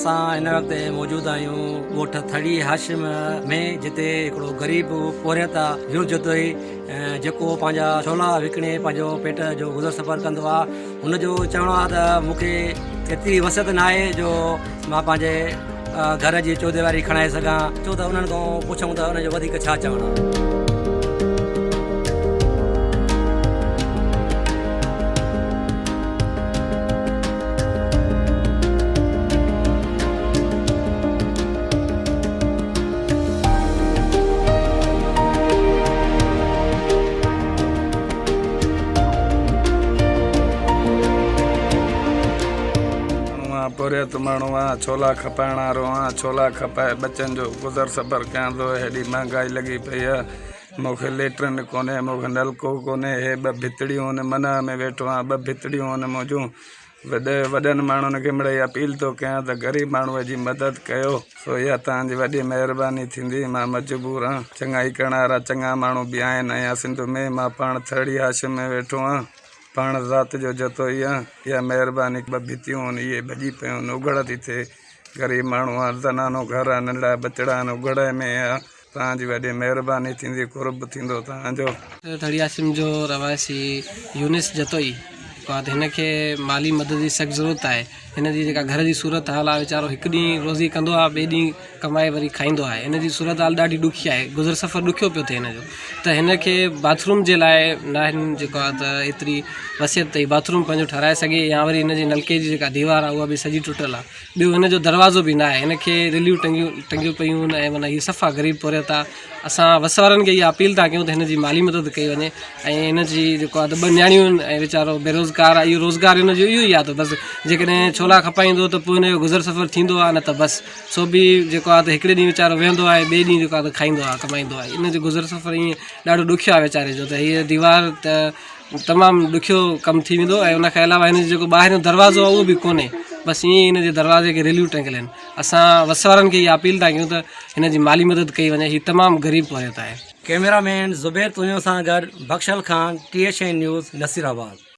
असां हिन वक़्तु मौजूदु आहियूं ॻोठ थड़ी हाशिम में, जिते हिकिड़ो ग़रीब पोरियत आहे ज़रूरतोई जेको पंहिंजा छोला विकिणे पंहिंजो पेट जो गुज़र सफ़र कंदो आहे। हुनजो चवणो आहे त मूंखे एतिरी वसियत न आहे जो मां पंहिंजे घर जी चौधेवारी खणाए सघां, छो त उन्हनि खां पुछूं त उनजो वधीक छा चवणु आहे। पोरियत माण्हू आहे, छोला खपाइण वारो आहे, छोला खपाए बचनि जो गुज़र सफ़र कयां थो। हेॾी महांगाई लॻी पई आहे, मूंखे लेट्रिन कोन्हे, मूंखे नलको कोन्हे, हे ॿ भितड़ियूं हुन मन में वेठो आहियां, ॿ भितड़ियूं हुन मुंहिंजूं। वॾनि माण्हुनि खे मिड़ई अपील थो कयां त ग़रीब माण्हूअ जी मदद कयो, सो इहा तव्हांजी वॾी महिरबानी थींदी। मां मजबूर आहियां, चङाई करण वारा चङा माण्हू बि आहिनि ऐं सिंध में। मां पाण थड़ी हाशिम में वेठो आहियां, पाण ज़ात जो जतो ई आहे। इहा महिरबानी ॿ भितियूं आहिनि, इहे भॼी पियूं आहिनि, उघड़ थी थिए। ग़रीब माण्हू आहे, ज़नानो घर आहे, नंढड़ा बचड़ा आहिनि, उघड़ में आहे। तव्हांजी वॾी महिरबानी थींदी, कुर्ब थींदो तव्हांजो। थड़ी हाशिम जो रवासी यूनिस जतोई हिन खे माली मदद जी सख़्तु ज़रूरत आहे। हिन जी जेका घर जी सूरत हाल आहे, वीचारो हिकु ॾींहुं रोज़ी कंदो आहे, ॿिए ॾींहुं कमाए वरी खाईंदो आहे। हिन जी सूरत हाल ॾाढी ॾुखी आहे, गुज़र सफ़र ॾुखियो पियो थिए हिन जो। त हिन खे बाथरूम जे लाइ न हिन जेको आहे त एतिरी वसियत अथई बाथरूम पंहिंजो ठाराए सघे, या वरी हिन जी नलके जी जेका दीवार आहे उहा बि सॼी टुटल आहे। ॿियो हिन जो दरवाज़ो बि न आहे, हिन खे रिलियूं टंगियूं पियूं आहिनि ऐं माना हीअ सफ़ा ग़रीब पोरियत आहे। असां वस वारनि खे इहा अपील था कयूं त हिन जी माली मदद कई वञे। ऐं हिन जी जेको आहे त ॿ न्याणियूं आहिनि ऐं वीचारो बेरोज़गार आहे, इहो रोज़गार हिन जो इहो ई आहे। त बसि जेकॾहिं छोला खपाईंदो त पोइ हिन जो गुज़र सफ़र थींदो आहे, न त बसि सो बि जेको आहे त हिकिड़े ॾींहुं वीचारो वेहंदो आहे, ॿिए ॾींहुं जेको आहे त खाईंदो आहे, कमाईंदो आहे। इन जो गुज़र सफ़र ईअं ॾाढो ॾुखियो आहे वीचारे जो। त हीअ दीवार त तमामु ॾुखियो कमु थी वेंदो ऐं उनखे अलावा हिन जो जेको ॿाहिरियों दरवाज़ो आहे उहो बि कोन्हे, बसि ईअं ई हिन जे दरवाज़े खे रिलियूं टंगियल आहिनि। असां वस वारनि खे इहा अपील था कयूं त हिन जी माली मदद कई वञे। हीअ तमामु ग़रीब पोरियत आहे। कैमरामैन ज़ुबैर तुनियो सां गॾु बख्शल ख़ान, THN न्यूज़, नसीराबाद।